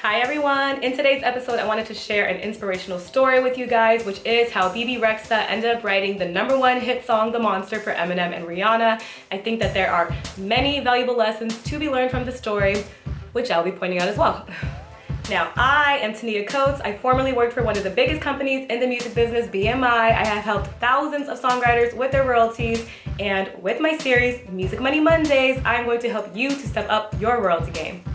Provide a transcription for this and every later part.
Hi everyone! In today's episode, I wanted to share an inspirational story with you guys, which is how Bebe Rexha ended up writing the #1 hit song, The Monster, for Eminem and Rihanna. I think that there are many valuable lessons to be learned from the story, which I'll be pointing out as well. Now, I am Tynia Coates. I formerly worked for one of the biggest companies in the music business, BMI. I have helped thousands of songwriters with their royalties, and with my series, Music Money Mondays, I'm going to help you to step up your royalty game.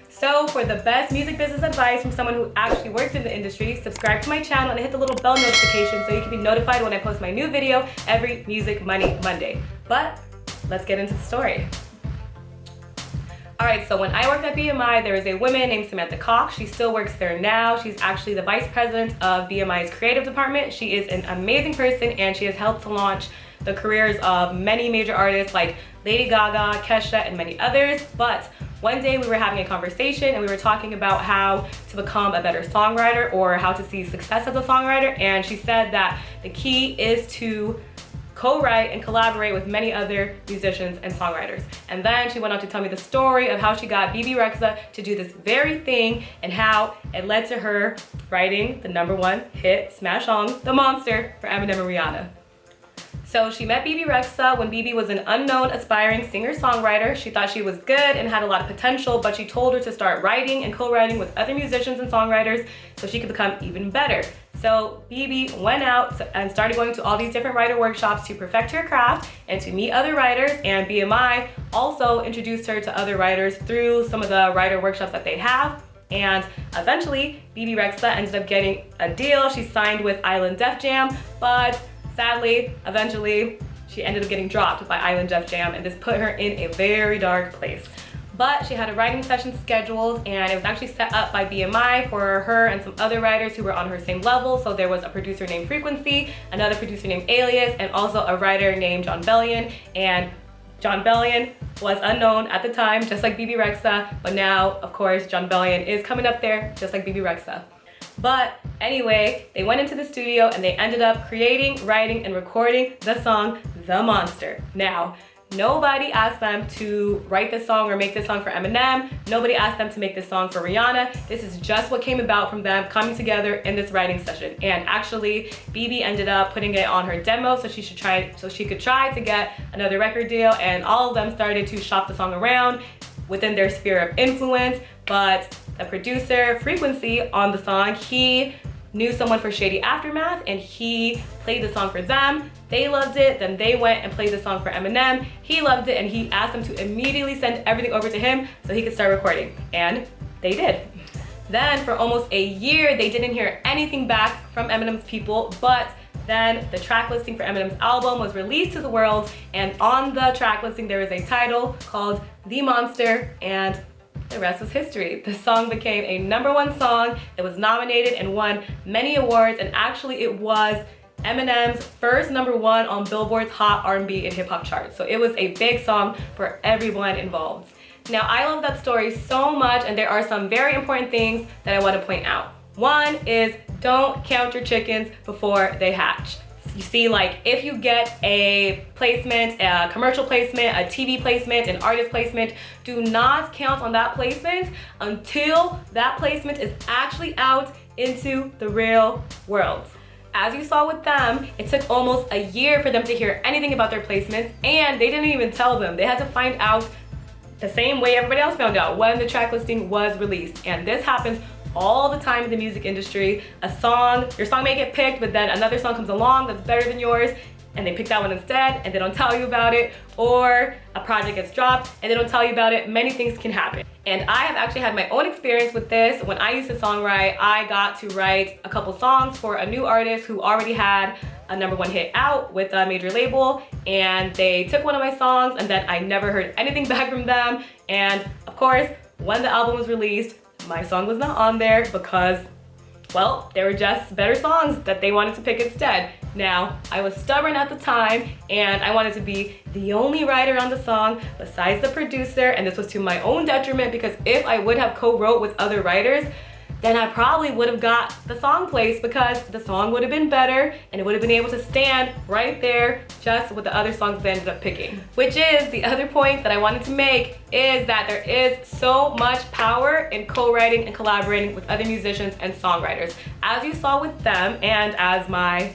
So for the best music business advice from someone who actually worked in the industry, subscribe to my channel and hit the little bell notification so you can be notified when I post my new video every Music Money Monday. But let's get into the story. Alright, so when I worked at BMI, there was a woman named Samantha Cox. She still works there now. She's actually the vice president of BMI's creative department. She is an amazing person and she has helped to launch the careers of many major artists like Lady Gaga, Kesha, and many others. But one day we were having a conversation and we were talking about how to become a better songwriter or how to see success as a songwriter, and she said that the key is to co-write and collaborate with many other musicians and songwriters. And then she went on to tell me the story of how she got Bebe Rexha to do this very thing and how it led to her writing the #1 hit smash song, The Monster, for Eminem and Rihanna. So she met Bebe Rexha when Bebe was an unknown aspiring singer-songwriter. She thought she was good and had a lot of potential, but she told her to start writing and co-writing with other musicians and songwriters so she could become even better. So Bebe went out and started going to all these different writer workshops to perfect her craft and to meet other writers, and BMI also introduced her to other writers through some of the writer workshops that they have. And eventually, Bebe Rexha ended up getting a deal. She signed with Island Def Jam, but sadly, eventually, she ended up getting dropped by Island Def Jam, and this put her in a very dark place. But she had a writing session scheduled, and it was actually set up by BMI for her and some other writers who were on her same level. So there was a producer named Frequency, another producer named Alias, and also a writer named John Bellion. And John Bellion was unknown at the time, just like Bebe Rexha, but now, of course, John Bellion is coming up there, just like Bebe Rexha. But anyway, they went into the studio and they ended up creating, writing, and recording the song, The Monster. Now, nobody asked them to write this song or make this song for Eminem. Nobody asked them to make this song for Rihanna. This is just what came about from them coming together in this writing session. And actually, Bebe ended up putting it on her demo so she could try to get another record deal, and all of them started to shop the song around within their sphere of influence. But the producer, Frequency, on the song, he knew someone for Shady Aftermath and he played the song for them. They loved it, then they went and played the song for Eminem. He loved it and he asked them to immediately send everything over to him so he could start recording, and they did. Then for almost a year, they didn't hear anything back from Eminem's people, but then the track listing for Eminem's album was released to the world, and on the track listing there was a title called The Monster, and the rest was history. The song became a #1 song. It was nominated and won many awards, and actually it was Eminem's first #1 on Billboard's Hot R&B and Hip Hop chart. So it was a big song for everyone involved. Now, I love that story so much, and there are some very important things that I want to point out. One is, don't count your chickens before they hatch. You see, like, if you get a placement, a commercial placement, a TV placement, an artist placement, do not count on that placement until that placement is actually out into the real world. As you saw with them, it took almost a year for them to hear anything about their placements, and they didn't even tell them. They had to find out the same way everybody else found out, when the track listing was released. And this happens all the time in the music industry. Your song may get picked, but then another song comes along that's better than yours, and they pick that one instead, and they don't tell you about it, or a project gets dropped and they don't tell you about it. Many things can happen. And I have actually had my own experience with this. When I used to songwrite, I got to write a couple songs for a new artist who already had a #1 hit out with a major label, and they took one of my songs, and then I never heard anything back from them. And of course, when the album was released, my song was not on there because, well, they were just better songs that they wanted to pick instead. Now, I was stubborn at the time, and I wanted to be the only writer on the song besides the producer, and this was to my own detriment, because if I would have co-wrote with other writers, then I probably would have got the song place because the song would have been better and it would have been able to stand right there just with the other songs they ended up picking. Which is the other point that I wanted to make, is that there is so much power in co-writing and collaborating with other musicians and songwriters. As you saw with them, and as my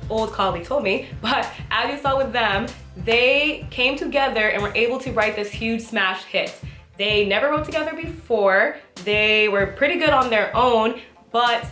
old colleague told me, but as you saw with them, they came together and were able to write this huge smash hit. They never wrote together before. They were pretty good on their own, but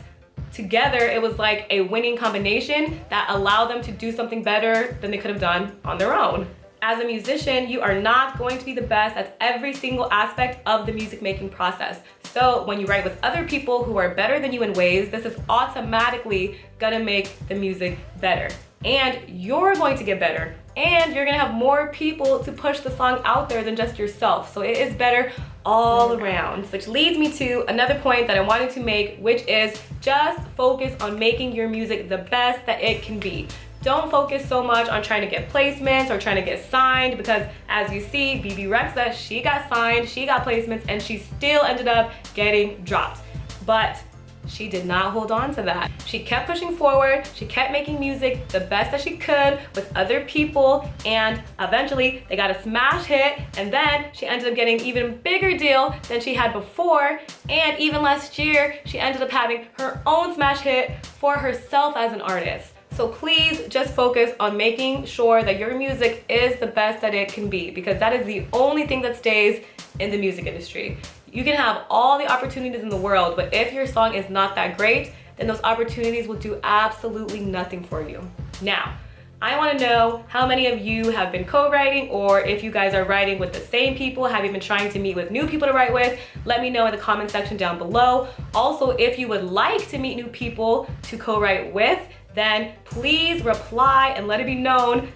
together it was like a winning combination that allowed them to do something better than they could have done on their own. As a musician, you are not going to be the best at every single aspect of the music making process. So when you write with other people who are better than you in ways, this is automatically gonna make the music better. And you're going to get better. And you're gonna have more people to push the song out there than just yourself. So it is better all around. Which leads me to another point that I wanted to make, which is just focus on making your music the best that it can be. Don't focus so much on trying to get placements or trying to get signed, because as you see, Bebe Rexha, she got signed, she got placements, and she still ended up getting dropped. But she did not hold on to that. She kept pushing forward, she kept making music the best that she could with other people, and eventually they got a smash hit, and then she ended up getting an even bigger deal than she had before, and even last year, she ended up having her own smash hit for herself as an artist. So please just focus on making sure that your music is the best that it can be, because that is the only thing that stays in the music industry. You can have all the opportunities in the world, but if your song is not that great, then those opportunities will do absolutely nothing for you. Now, I want to know how many of you have been co-writing, or if you guys are writing with the same people, have you been trying to meet with new people to write with? Let me know in the comment section down below. Also, if you would like to meet new people to co-write with, then please reply and let it be known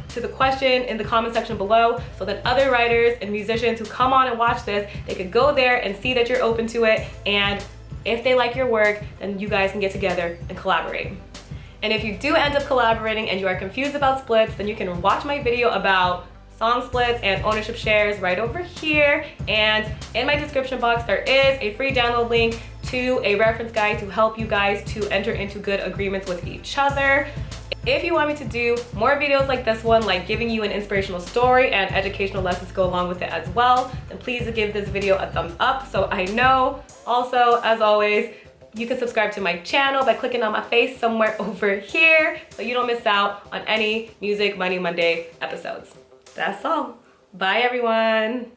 to the question in the comment section below, so that other writers and musicians who come on and watch this, they could go there and see that you're open to it, and if they like your work, then you guys can get together and collaborate. And if you do end up collaborating and you are confused about splits, then you can watch my video about song splits and ownership shares right over here, and in my description box there is a free download link to a reference guide to help you guys to enter into good agreements with each other. If you want me to do more videos like this one, like giving you an inspirational story and educational lessons to go along with it as well, then please give this video a thumbs up so I know. Also, as always, you can subscribe to my channel by clicking on my face somewhere over here so you don't miss out on any Music Money Monday episodes. That's all. Bye, everyone.